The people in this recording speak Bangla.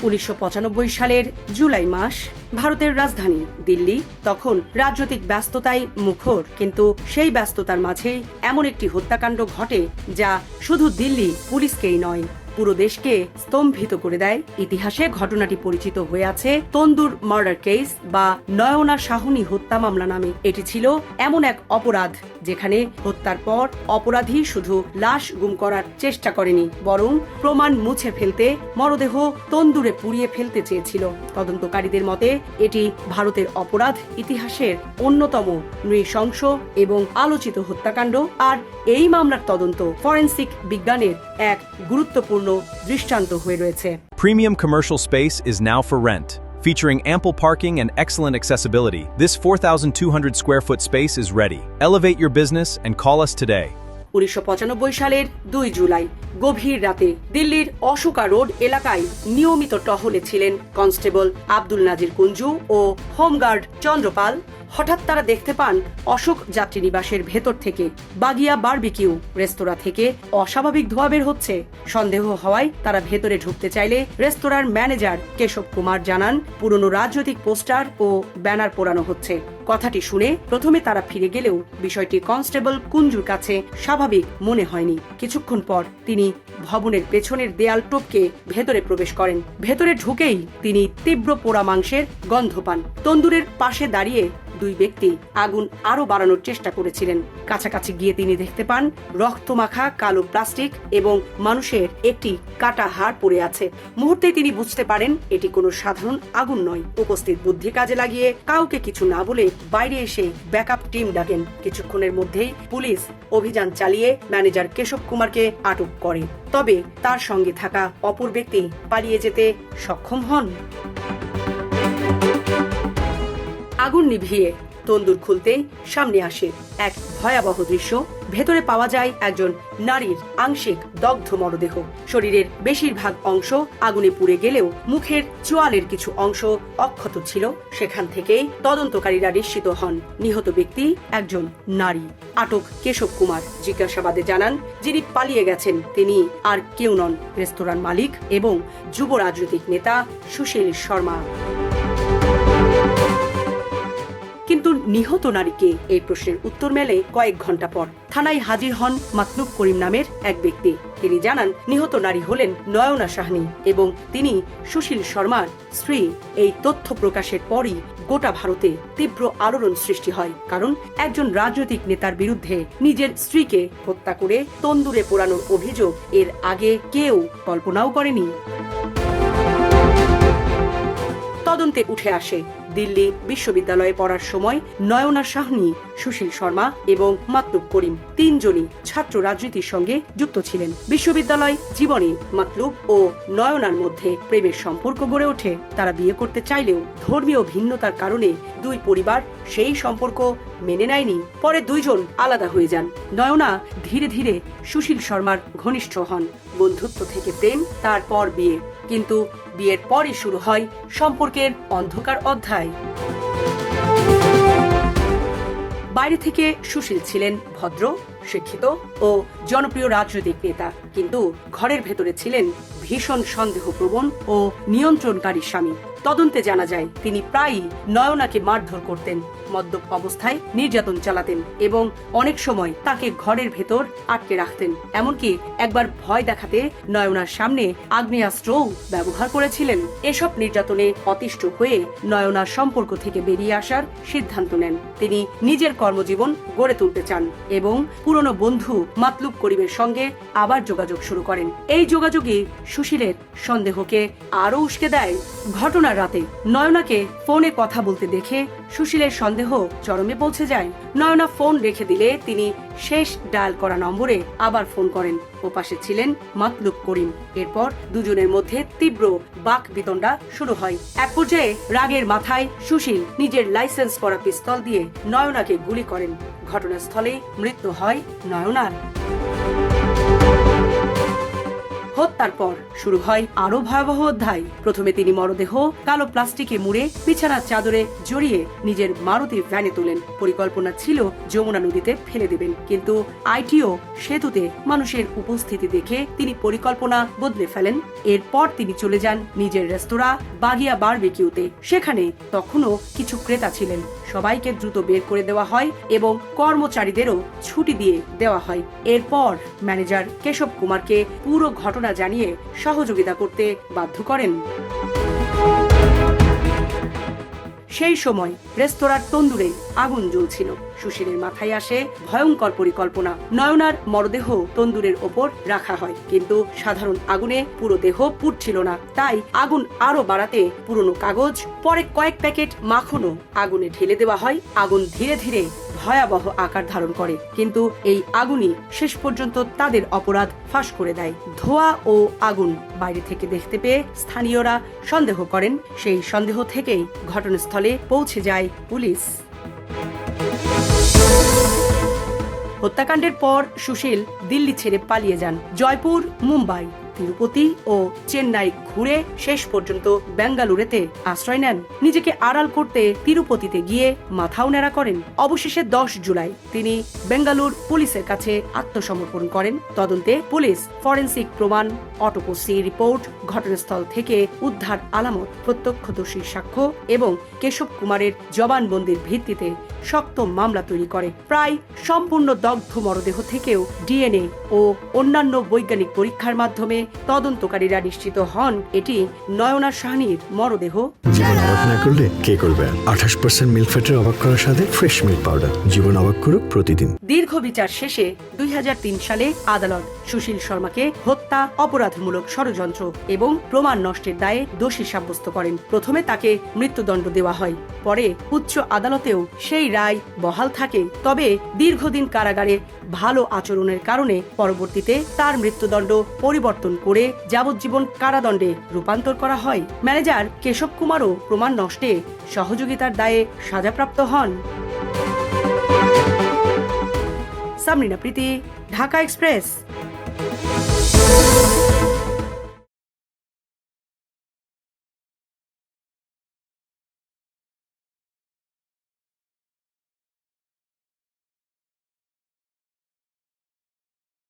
1995 সালের জুলাই মাস। ভারতের রাজধানী দিল্লি তখন রাজনৈতিক ব্যস্ততায় মুখর, কিন্তু সেই ব্যস্ততার মাঝেই এমন একটি হত্যাকাণ্ড ঘটে যা শুধু দিল্লি পুলিশকেই নয়, পুরো দেশকে স্তম্ভিত করে দেয়। ইতিহাসে ঘটনাটি পরিচিত হয়ে আছে তন্দুর মার্ডার কেস বা নয়না সাহনী হত্যা মামলা নামে। এটি ছিল এমন এক অপরাধ যেখানে হত্যার পর অপরাধী শুধু লাশ গুম করার চেষ্টা করেনি, বরং প্রমাণ মুছে ফেলতে মরদেহ তন্দুরে পুড়িয়ে ফেলতে চেয়েছিল। তদন্তকারীদের মতে এটি ভারতের অপরাধ ইতিহাসের অন্যতম নৃশংস এবং আলোচিত হত্যাকাণ্ড। আর এই মামলার তদন্ত ফরেনসিক বিজ্ঞানের এক গুরুত্বপূর্ণ দৃষ্টান্ত হয়ে রয়েছে। Premium commercial space is now for rent. Featuring ample parking and excellent accessibility, this 4,200 square foot space is ready. Elevate your business and call us today. 1995 সালের 2 জুলাই গভীর রাতে দিল্লির অশোকা রোড এলাকায় নিয়মিত টহলে ছিলেন কনস্টেবল আব্দুল নাজির কুঞ্জু ও হোমগার্ড চন্দ্রপাল। হঠাৎ তারা দেখতে পান অশোক যাত্রী নিবাসের ভেতর থেকে বাগিয়া বারবিকিউ রেস্তোরাঁ থেকে অস্বাভাবিক ধোঁয়া বের হচ্ছে। সন্দেহ হওয়ায় তারা ভেতরে ঢুকতে চাইলে রেস্তোরাঁর ম্যানেজার কেশব কুমার জানান পুরনো রাজনৈতিক পোস্টার ও ব্যানার পোড়ানো হচ্ছে। কথাটি শুনে প্রথমে তারা ফিরে গেলেও বিষয়টি কনস্টেবল কুঞ্জুর কাছে স্বাভাবিক মনে হয়নি। কিছুক্ষণ পর তিনি ভবনের পেছনের দেয়াল টপকে ভেতরে প্রবেশ করেন। ভেতরে ঢুকেই তিনি তীব্র পোড়া মাংসের গন্ধ পান। তন্দুরের পাশে দাঁড়িয়ে দুই ব্যক্তি আগুন আরো বাড়ানোর চেষ্টা করেছিলেন। কাছাকাছি গিয়ে তিনি দেখতে পান রক্তমাখা কালো প্লাস্টিক এবং মানুষের একটি কাটা হাড় পড়ে আছে। মুহূর্তে তিনি বুঝতে পারেন এটি কোনো সাধারণ আগুন নয়। উপস্থিত বুদ্ধি কাজে লাগিয়ে কাউকে কিছু না বলে বাইরে এসে ব্যাকআপ টিম ডাকেন। কিছুক্ষণের মধ্যেই পুলিশ অভিযান চালিয়ে ম্যানেজার কেশব কুমারকে আটক করে, তবে তার সঙ্গে থাকা অপর ব্যক্তি পালিয়ে যেতে সক্ষম হন। আগুন নিভিয়ে তন্দুর খুলতেই সামনে আসে এক ভয়াবহ দৃশ্য। ভেতরে পাওয়া যায় একজন নারীর আংশিক দগ্ধ মরদেহ। শরীরের বেশিরভাগ অংশ আগুনে পুড়ে গেলেও মুখের চোয়ালের কিছু অংশ অক্ষত ছিল। সেখান থেকেই তদন্তকারীরা নিশ্চিত হন নিহত ব্যক্তি একজন নারী। আটক কেশব কুমার জিজ্ঞাসাবাদে জানান যিনি পালিয়ে গেছেন তিনি আর কেউ নন, রেস্তোরাঁর মালিক এবং যুব রাজনৈতিক নেতা সুশীল শর্মা। কিন্তু নিহত নারীকে, এই প্রশ্নের উত্তর মেলে কয়েক ঘন্টা পর। থানায় হাজির হন মাতলুব করিম নামের এক ব্যক্তি। তিনি জানান নিহত নারী হলেন নয়না সাহনী এবং তিনি সুশীল শর্মার স্ত্রী। এই তথ্য প্রকাশের পরই গোটা ভারতে তীব্র আলোড়ন সৃষ্টি হয়, কারণ একজন রাজনৈতিক নেতার বিরুদ্ধে নিজের স্ত্রীকে হত্যা করে তন্দুরে পোড়ানোর অভিযোগ এর আগে কেউ কল্পনাও করেনি। তদন্তে উঠে আসে দিল্লি বিশ্ববিদ্যালয়ে পড়ার সময় নয়না সাহনী, সুশীল শর্মা এবং মাতলুব করিম তিনজনই ছাত্র রাজনীতির সঙ্গে যুক্ত ছিলেন। বিশ্ববিদ্যালয় জীবনে মাতলুব ও নয়নার মধ্যে প্রেমের সম্পর্ক গড়ে ওঠে। তারা বিয়ে করতে চাইলেও ধর্মীয় ভিন্নতার কারণে দুই পরিবার সেই সম্পর্ক মেনে নেয়নি। পরে দুইজন আলাদা হয়ে যান। নয়না ধীরে ধীরে সুশীল শর্মার ঘনিষ্ঠ হন। বন্ধুত্ব থেকে প্রেম, তারপর বিয়ে। কিন্তু বিয়ের পরই শুরু হয় সম্পর্কের অন্ধকার অধ্যায়। বাইরে থেকে সুশীল ছিলেন ভদ্র, শিক্ষিত ও জনপ্রিয় রাজনৈতিক নেতা, কিন্তু ঘরের ভেতরে ছিলেন ভীষণ সন্দেহপ্রবণ ও নিয়ন্ত্রণকারী স্বামী। তদন্তে জানা যায় তিনি প্রায়ই নয়নাকে মারধর করতেন, মদ্যপ অবস্থায় নির্যাতন চালাতেন এবং অনেক সময় তাকে ঘরের ভেতর আটকে রাখতেন। এমনকি একবার ভয় দেখাতে নয়নার সামনে আগ্নেয়াস্ত্রও ব্যবহার করেছিলেন। এসব নির্যাতনে অতিষ্ঠ হয়ে নয়নার সম্পর্ক থেকে বেরিয়ে আসার সিদ্ধান্ত নেন। তিনি নিজের কর্মজীবন গড়ে তুলতে চান এবং পুরনো বন্ধু মাতলুব করিমের সঙ্গে আবার যোগাযোগ শুরু করেন। এই যোগাযোগে সুশীলের সন্দেহকে আরো উস্কে দেয়। ঘটনার রাতে নয়নাকে ফোনে কথা বলতে দেখে সুশীলের সন্দেহ চরমে পৌঁছে যায়। নয়না ফোন রেখে দিলে তিনি শেষ ডায়াল করা নম্বরে আবার ফোন করেন। ওপাশে ছিলেন মাতলুব করিম। এরপর দুজনের মধ্যে তীব্র বাক বিতণ্ডা শুরু হয়। এক পর্যায়ে রাগের মাথায় সুশীল নিজের লাইসেন্স করা পিস্তল দিয়ে নয়নাকে গুলি করেন। ঘটনাস্থলে মৃত্যু হয় নয়নার। হত্যার পর শুরু হয় আরো ভয়াবহ অধ্যায়। প্রথমে তিনি মরদেহ কালো প্লাস্টিকে মুড়ে বিছানার চাদরে জড়িয়ে নিজের মারুতি ভ্যানে তোলেন। পরিকল্পনা ছিল যমুনা নদীতে ফেলে দেবেন, কিন্তু আইটিও সেতুতে মানুষের উপস্থিতি দেখে তিনি পরিকল্পনা বদলে ফেলেন। এরপর তিনি চলে যান নিজের রেস্তোরাঁ বাগিয়া বারবিকিউতে। সেখানে তখনও কিছু ক্রেতা ছিলেন। সবাইকে দ্রুত বের করে দেওয়া হয় এবং কর্মচারীদেরও ছুটি দিয়ে দেওয়া হয়। এরপর ম্যানেজার কেশব কুমারকে পুরো ঘটনা জানিয়ে সহযোগিতা করতে বাধ্য করেন। সেই সময় রেস্তোরাঁর তন্দুরে আগুন জ্বলছিল। সুশীলের মাথায় আসে ভয়ঙ্কর পরিকল্পনা। নয়নার মরদেহ তন্দুরের ওপর রাখা হয়, কিন্তু সাধারণ আগুনে পুরো দেহ পুড়ছিল না। তাই আগুন আরো বাড়াতে পুরনো কাগজ, পরে কয়েক প্যাকেট মাখনও আগুনে ঢেলে দেওয়া হয়। আগুন ধীরে ধীরে ভয়াবহ আকার ধারণ করে, কিন্তু এই আগুনই শেষ পর্যন্ত তাদের অপরাধ ফাঁস করে দেয়। ধোঁয়া ও আগুন বাইরে থেকে দেখতে পেয়ে স্থানীয়রা সন্দেহ করেন। সেই সন্দেহ থেকেই ঘটনাস্থলে পৌঁছে যায় পুলিশ। হত্যাকাণ্ডের পর সুশীল দিল্লি ছেড়ে পালিয়ে যান। জয়পুর, মুম্বাই, তিরুপতি ও চেন্নাই ঘুরে শেষ পর্যন্ত বেঙ্গালুরুতে আশ্রয় নেন। নিজেকে আড়াল করতে তিরুপতিতে গিয়ে মাথাও ন্যাড়া করেন। অবশেষে 10 জুলাই তিনি বেঙ্গালুর পুলিশের কাছে আত্মসমর্পণ করেন। তদন্তে পুলিশ ফরেন্সিক প্রমাণ, অটোপসি রিপোর্ট, ঘটনাস্থল থেকে উদ্ধার আলামত, প্রত্যক্ষদর্শীর সাক্ষ্য এবং কেশব কুমারের জবানবন্দির ভিত্তিতে শক্ত মামলা তৈরি করে। প্রায় সম্পূর্ণ দগ্ধ মরদেহ থেকেও ডিএনএ ও অন্যান্য বৈজ্ঞানিক পরীক্ষার মাধ্যমে তদন্তকারীরা নিশ্চিত হন এটি নয়না সাহানির মরদেহ। জীবন অবাক না করলে কে করবে? 28% মিল্ক ফ্যাটের অবাক করার সাথে ফ্রেশ মিল্ক পাউডার। জীবন অবাক করুক প্রতিদিন। দীর্ঘ বিচার শেষে 2003 সালে আদালত সুশীল শর্মাকে হত্যা, অপরাধমূলক ষড়যন্ত্র এবং প্রমাণ নষ্টের দায়ে দোষী সাব্যস্ত করেন। প্রথমে তাকে মৃত্যুদণ্ড দেওয়া হয়, পরে উচ্চ আদালতেও সেই রায় বহাল থাকে। তবে দীর্ঘদিন কারাগারে ভালো আচরণের কারণে পরবর্তীতে তার মৃত্যুদণ্ড পরিবর্তন করে যাবজ্জীবন কারাদণ্ডে রূপান্তর করা হয়। ম্যানেজার কেশব কুমারও প্রমাণ নষ্টে সহযোগিতার দায়ে সাজাপ্রাপ্ত হন। সামরিনা প্রীতি, ঢাকা এক্সপ্রেস।